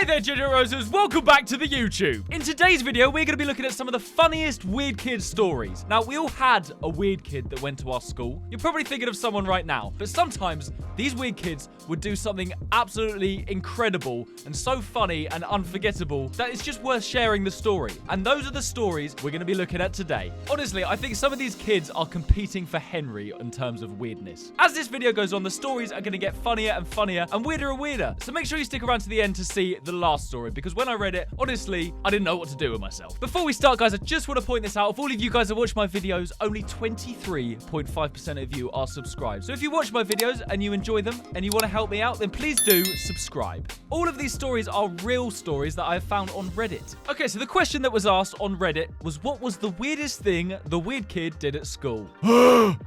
Hi there, Generosers! Welcome back to the YouTube! In today's video, we're going to be looking at some of the funniest weird kid stories. Now, we all had a weird kid that went to our school. You're probably thinking of someone right now, but sometimes these weird kids would do something absolutely incredible and so funny and unforgettable that it's just worth sharing the story. And those are the stories we're going to be looking at today. Honestly, I think some of these kids are competing for Henry in terms of weirdness. As this video goes on, the stories are going to get funnier and funnier and weirder and weirder. So make sure you stick around to the end to see the last story, because when I read it, honestly, I didn't know what to do with myself. Before we start, guys, I just want to point this out. Of all of you guys that watch my videos, only 23.5% of you are subscribed. So if you watch my videos and you enjoy them and you want to help me out, then please do subscribe. All of these stories are real stories that I have found on Reddit. Okay, so the question that was asked on Reddit was, what was the weirdest thing the weird kid did at school?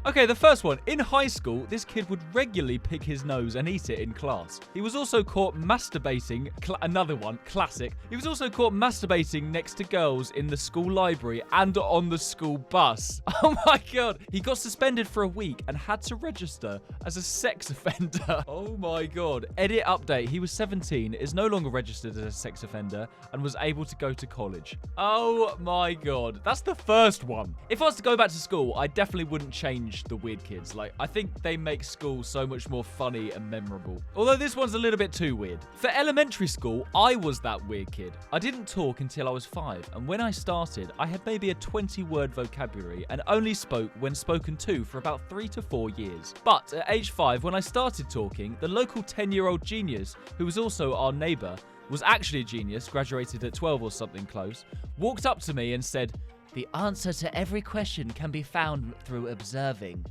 Okay, the first one. In high school, this kid would regularly pick his nose and eat it in class. He was also caught masturbating. Another one, classic. He was also caught masturbating next to girls in the school library and on the school bus. Oh my god. He got suspended for a week and had to register as a sex offender. Oh my god. Edit update. He was 17, is no longer registered as a sex offender, and was able to go to college. Oh my god. That's the first one. If I was to go back to school, I definitely wouldn't change the weird kids. Like, I think they make school so much more funny and memorable. Although this one's a little bit too weird. For elementary school, I was that weird kid. I didn't talk until I was 5, and when I started, I had maybe a 20-word vocabulary and only spoke when spoken to for about 3 to 4 years. But at age 5, when I started talking, the local 10-year-old genius, who was also our neighbor, was actually a genius, graduated at 12 or something close, walked up to me and said, "The answer to every question can be found through observing."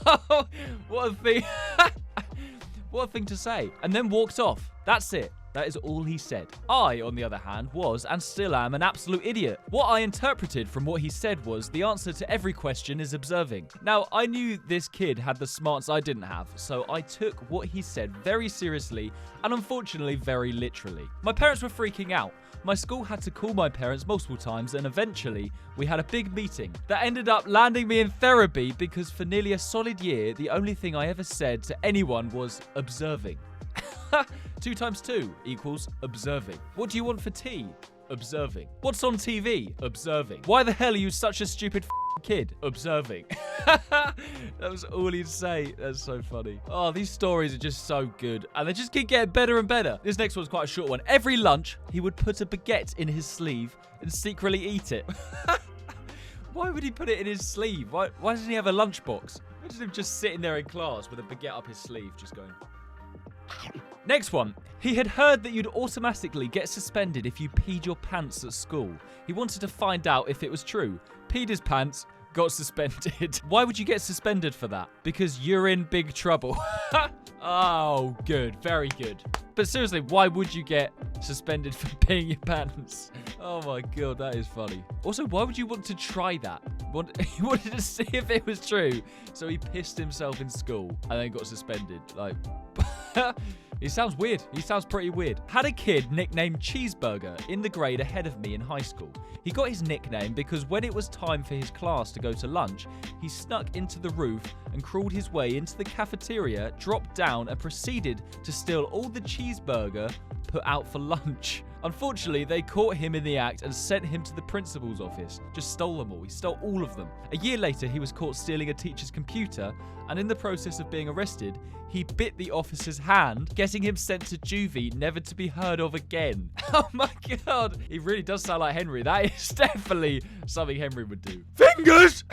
What a thing. What a thing to say. And then walked off. That's it. That is all he said. I, on the other hand, was and still am an absolute idiot. What I interpreted from what he said was, the answer to every question is observing. Now, I knew this kid had the smarts I didn't have, so I took what he said very seriously and unfortunately very literally. My parents were freaking out. My school had to call my parents multiple times, and eventually we had a big meeting that ended up landing me in therapy because for nearly a solid year, the only thing I ever said to anyone was observing. 2 times 2 equals observing. What do you want for tea? Observing. What's on TV? Observing. Why the hell are you such a stupid kid? Observing. That was all he'd say. That's so funny. Oh, these stories are just so good. And they just keep getting better and better. This next one's quite a short one. Every lunch, he would put a baguette in his sleeve and secretly eat it. Why would he put it in his sleeve? Why doesn't he have a lunchbox? Imagine him just sitting there in class with a baguette up his sleeve, just going... Next one. He had heard that you'd automatically get suspended if you peed your pants at school. He wanted to find out if it was true. Peed his pants, got suspended. Why would you get suspended for that? Because you're in big trouble. Oh, good. Very good. But seriously, why would you get suspended for peeing your pants? Oh my god, that is funny. Also, why would you want to try that? He wanted to see if it was true, so he pissed himself in school and then got suspended. Like... He sounds weird. He sounds pretty weird. Had a kid nicknamed Cheeseburger in the grade ahead of me in high school. He got his nickname because when it was time for his class to go to lunch, he snuck into the roof and crawled his way into the cafeteria, dropped down, and proceeded to steal all the cheeseburger put out for lunch. Unfortunately, they caught him in the act and sent him to the principal's office. Just stole them all. He stole all of them. A year later, he was caught stealing a teacher's computer, and in the process of being arrested, he bit the officer's hand, getting him sent to juvie, never to be heard of again. Oh my god. He really does sound like Henry. That is definitely something Henry would do. Fingers!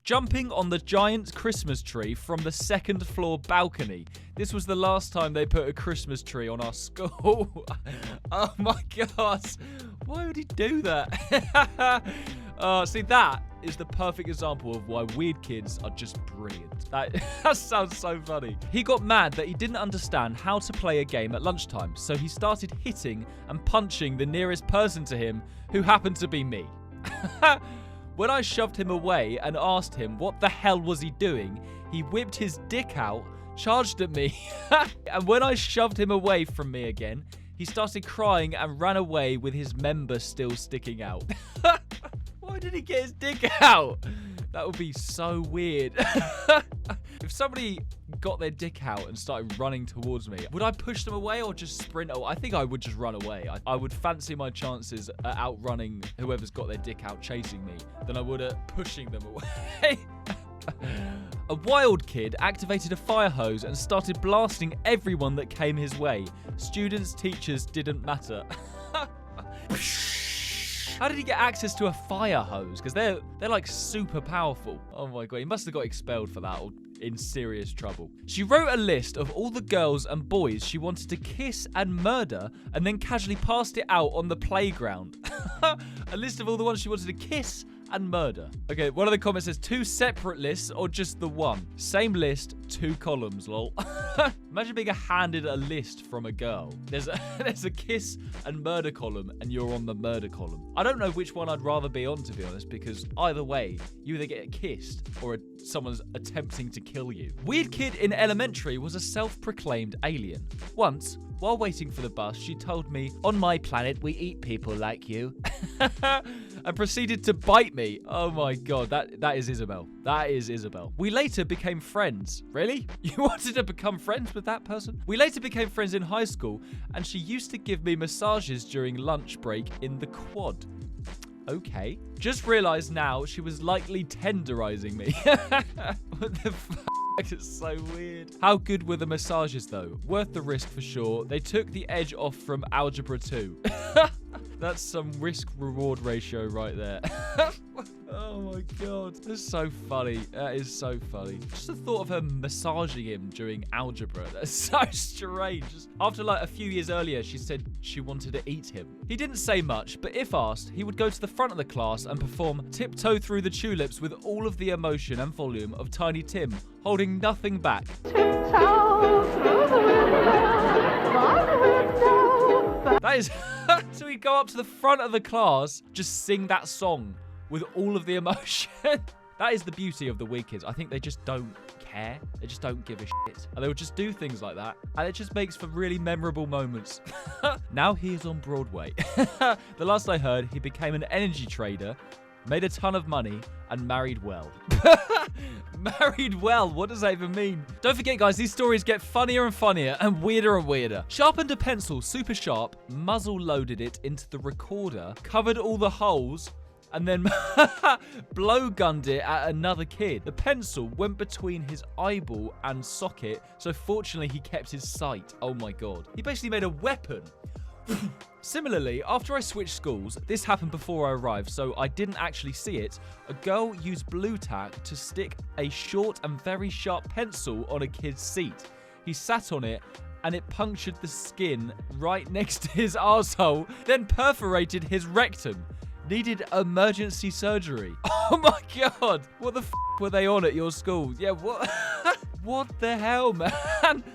Jumping on the giant Christmas tree from the 2nd floor balcony. This was the last time they put a Christmas tree on our school. Oh my god. Why would he do that? See, that is the perfect example of why weird kids are just brilliant. That sounds so funny. He got mad that he didn't understand how to play a game at lunchtime, so he started hitting and punching the nearest person to him, who happened to be me. When I shoved him away and asked him what the hell was he doing, he whipped his dick out, charged at me, and when I shoved him away from me again, he started crying and ran away with his member still sticking out. Why did he get his dick out? That would be so weird. If somebody got their dick out and started running towards me, would I push them away or just sprint away? I think I would just run away. I would fancy my chances at outrunning whoever's got their dick out chasing me than I would at pushing them away. A wild kid activated a fire hose and started blasting everyone that came his way. Students, teachers, didn't matter. How did he get access to a fire hose? Because they're like super powerful. Oh my god, he must have got expelled for that or in serious trouble. She wrote a list of all the girls and boys she wanted to kiss and murder and then casually passed it out on the playground. A list of all the ones she wanted to kiss and murder. Okay, one of the comments says 2 separate lists or just the one? Same list, 2 columns, lol. Imagine being handed a list from a girl. There's a kiss and murder column and you're on the murder column. I don't know which one I'd rather be on, to be honest, because either way, you either get kissed or someone's attempting to kill you. Weird kid in elementary was a self-proclaimed alien. Once, while waiting for the bus, she told me, "On my planet, we eat people like you." And proceeded to bite me. Oh my god, that is Isabel. That is Isabel. We later became friends. Really? You wanted to become friends with that person? We later became friends in high school, and she used to give me massages during lunch break in the quad. Okay. Just realized now she was likely tenderizing me. What the fuck? It's so weird. How good were the massages though? Worth the risk for sure. They took the edge off from Algebra 2. That's some risk-reward ratio right there. Oh my god. That's so funny. That is so funny. Just the thought of her massaging him during algebra. That's so strange. Just after like a few years earlier, she said she wanted to eat him. He didn't say much, but if asked, he would go to the front of the class and perform Tiptoe Through the Tulips with all of the emotion and volume of Tiny Tim, holding nothing back. Tiptoe through the window, by the window. That is... So he'd go up to the front of the class, just sing that song with all of the emotion. That is the beauty of the Weird Kids. I think they just don't care. They just don't give a shit. And they would just do things like that. And it just makes for really memorable moments. Now he is on Broadway. The last I heard, he became an energy trader, made a ton of money, and married well. Married well? What does that even mean? Don't forget, guys, these stories get funnier and funnier and weirder. Sharpened a pencil super sharp, muzzle loaded it into the recorder, covered all the holes, and then blowgunned it at another kid. The pencil went between his eyeball and socket, so fortunately he kept his sight. Oh my god. He basically made a weapon. Similarly, after I switched schools, this happened before I arrived, so I didn't actually see it, a girl used blue tack to stick a short and very sharp pencil on a kid's seat. He sat on it, and it punctured the skin right next to his arsehole, then perforated his rectum. Needed emergency surgery. Oh my god! What the f were they on at your school? Yeah, what? What the hell, man?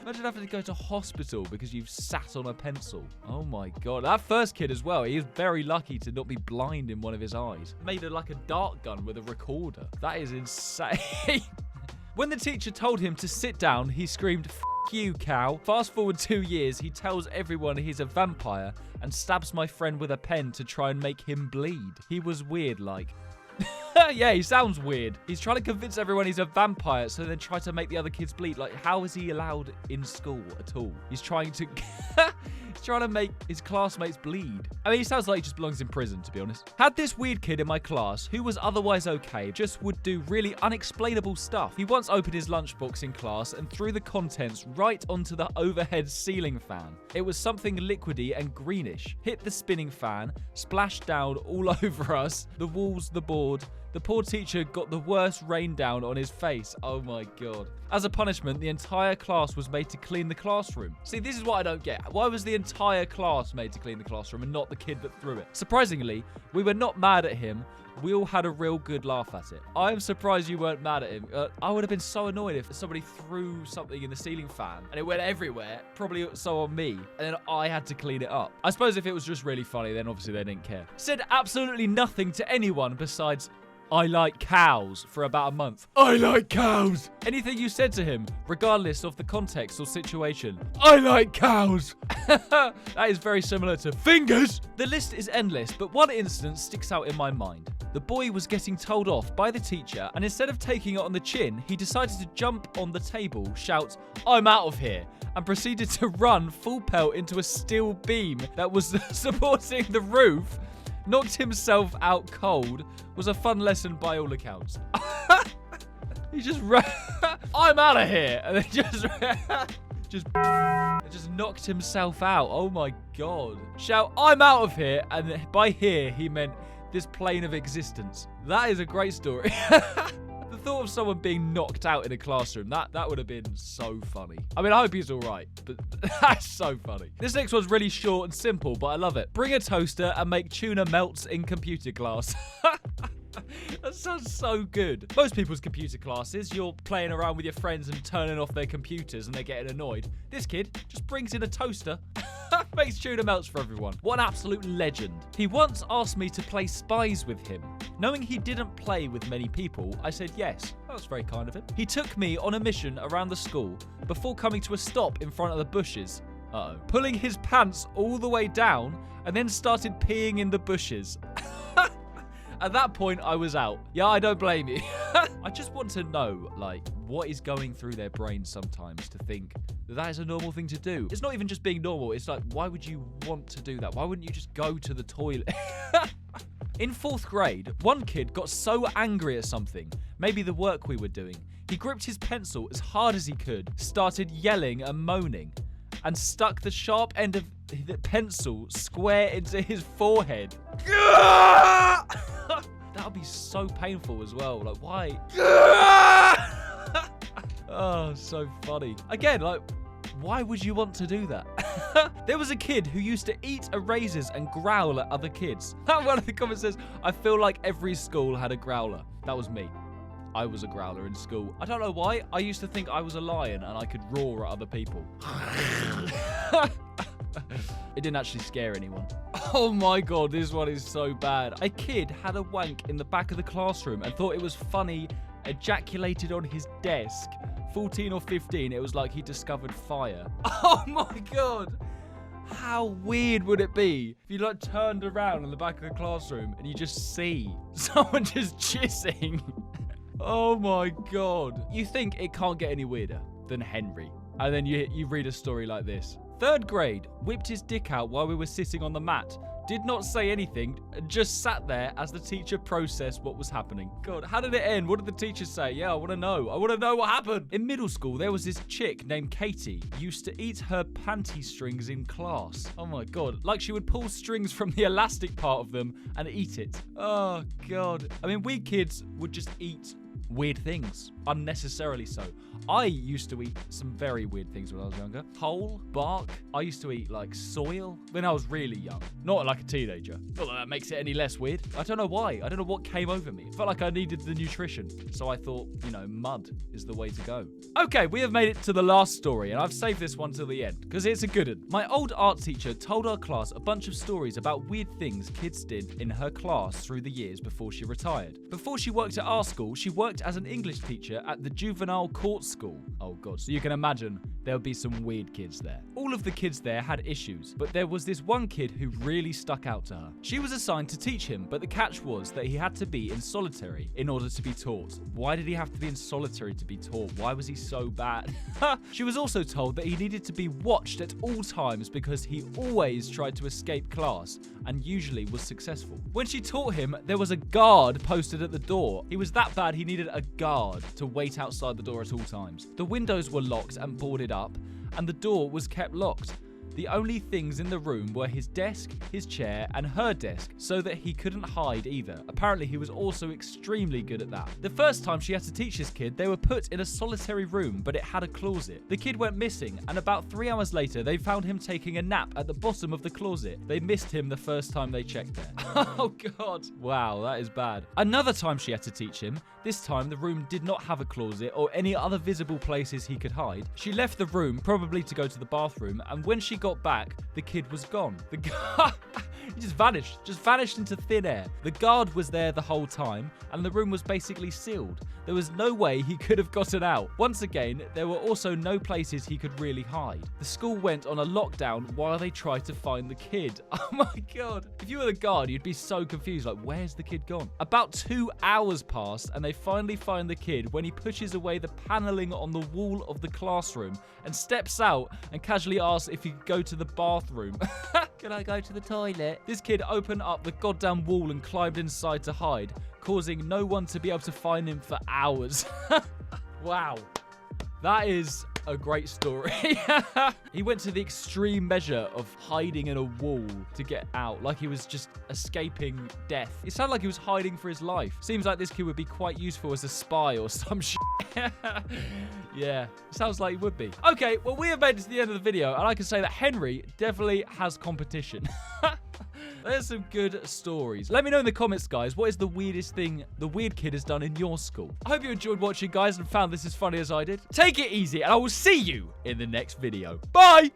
Imagine having to go to hospital because you've sat on a pencil. Oh my god. That first kid as well, he was very lucky to not be blind in one of his eyes. Made it like a dart gun with a recorder. That is insane. When the teacher told him to sit down, he screamed, "F you, cow." Fast forward 2 years, he tells everyone he's a vampire and stabs my friend with a pen to try and make him bleed. He was weird, like. Yeah, he sounds weird. He's trying to convince everyone he's a vampire, so then try to make the other kids bleed. Like, how is he allowed in school at all? He's trying to... He's trying to make his classmates bleed. I mean, he sounds like he just belongs in prison, to be honest. Had this weird kid in my class who was otherwise okay, just would do really unexplainable stuff. He once opened his lunchbox in class and threw the contents right onto the overhead ceiling fan. It was something liquidy and greenish. Hit the spinning fan, splashed down all over us, the walls, the board. The poor teacher got the worst rain down on his face. Oh my god. As a punishment, the entire class was made to clean the classroom. See, this is what I don't get. Why was the entire class made to clean the classroom and not the kid that threw it? Surprisingly, we were not mad at him. We all had a real good laugh at it. I am surprised you weren't mad at him. I would have been so annoyed if somebody threw something in the ceiling fan and it went everywhere, probably so on me, and then I had to clean it up. I suppose if it was just really funny, then obviously they didn't care. Said absolutely nothing to anyone besides... I like cows for about a month. I like cows. Anything you said to him, regardless of the context or situation. I like cows. That is very similar to fingers. The list is endless, but one instance sticks out in my mind. The boy was getting told off by the teacher, and instead of taking it on the chin, he decided to jump on the table, shout, "I'm out of here," and proceeded to run full pelt into a steel beam that was supporting the roof. Knocked himself out cold. Was a fun lesson by all accounts. He just ran. I'm out of here, and then just knocked himself out. Oh my god. Shout, "I'm out of here," and by here he meant this plane of existence. That is a great story. The thought of someone being knocked out in a classroom, that would have been so funny. I mean, I hope he's all right, but that's so funny. This next one's really short and simple, but I love it. Bring a toaster and make tuna melts in computer class. That sounds so good. Most people's computer classes, you're playing around with your friends and turning off their computers and they're getting annoyed. This kid just brings in a toaster, makes tuna melts for everyone. What an absolute legend. He once asked me to play spies with him. Knowing he didn't play with many people, I said yes. That was very kind of him. He took me on a mission around the school before coming to a stop in front of the bushes. Pulling his pants all the way down and then started peeing in the bushes. At that point, I was out. Yeah, I don't blame you. I just want to know, like, what is going through their brains sometimes to think that that is a normal thing to do. It's not even just being normal. It's like, why would you want to do that? Why wouldn't you just go to the toilet? In 4th grade, one kid got so angry at something, maybe the work we were doing, he gripped his pencil as hard as he could, started yelling and moaning, and stuck the sharp end of the pencil square into his forehead. That would be so painful as well. Like, why? Oh, so funny. Again, like, why would you want to do that? There was a kid who used to eat erasers and growl at other kids. One of the comments says, "I feel like every school had a growler." That was me. I was a growler in school. I don't know why. I used to think I was a lion and I could roar at other people. It didn't actually scare anyone. Oh my god, this one is so bad. A kid had a wank in the back of the classroom and thought it was funny, ejaculated on his desk. 14 or 15, it was like he discovered fire. Oh my god. How weird would it be if you like turned around in the back of the classroom and you just see someone just jizzing? Oh my god. You think it can't get any weirder than Henry. And then you read a story like this. 3rd grade, whipped his dick out while we were sitting on the mat. Did not say anything, just sat there as the teacher processed what was happening. God, how did it end? What did the teacher say? Yeah, I want to know. I want to know what happened. In middle school, there was this chick named Katie, used to eat her panty strings in class. Oh my god. Like she would pull strings from the elastic part of them and eat it. Oh god. I mean, we kids would just eat weird things, unnecessarily so. I used to eat some very weird things when I was younger. Coal, bark. I used to eat like soil when I was really young. Not like a teenager. Not that that makes it any less weird. I don't know why. I don't know what came over me. I felt like I needed the nutrition. So I thought, you know, mud is the way to go. Okay, we have made it to the last story, and I've saved this one till the end because it's a good one. My old art teacher told our class a bunch of stories about weird things kids did in her class through the years before she retired. Before she worked at our school, she worked as an English teacher at the juvenile court school. Oh god, so you can imagine there would be some weird kids there. All of the kids there had issues, but there was this one kid who really stuck out to her. She was assigned to teach him, but the catch was that he had to be in solitary in order to be taught. Why did he have to be in solitary to be taught? Why was he so bad? She was also told that he needed to be watched at all times because he always tried to escape class and usually was successful. When she taught him, there was a guard posted at the door. He was that bad he needed a guard to wait outside the door at all times. The windows were locked and boarded up, and the door was kept locked. The only things in the room were his desk, his chair, and her desk, so that he couldn't hide either. Apparently, he was also extremely good at that. The first time she had to teach this kid, they were put in a solitary room, but it had a closet. The kid went missing, and about 3 hours later, they found him taking a nap at the bottom of the closet. They missed him the first time they checked there. Oh, God. Wow, that is bad. Another time she had to teach him. This time, the room did not have a closet or any other visible places he could hide. She left the room, probably to go to the bathroom, and when she got back, the kid was gone. He just vanished into thin air. The guard was there the whole time, and the room was basically sealed. There was no way he could have gotten out. Once again, there were also no places he could really hide. The school went on a lockdown while they tried to find the kid. Oh my god. If you were the guard, you'd be so confused, like, where's the kid gone? About 2 hours passed, and they finally find the kid when he pushes away the paneling on the wall of the classroom and steps out and casually asks if he could go to the bathroom. Can I go to the toilet? This kid opened up the goddamn wall and climbed inside to hide, causing no one to be able to find him for hours. Wow. That is a great story. He went to the extreme measure of hiding in a wall to get out, like he was just escaping death. It sounded like he was hiding for his life. Seems like this kid would be quite useful as a spy or some shit. Yeah, sounds like he would be. Okay, well, we have made it to the end of the video, and I can say that Henry definitely has competition. There's some good stories. Let me know in the comments, guys, what is the weirdest thing the weird kid has done in your school? I hope you enjoyed watching, guys, and found this as funny as I did. Take it easy, and I will see you in the next video. Bye!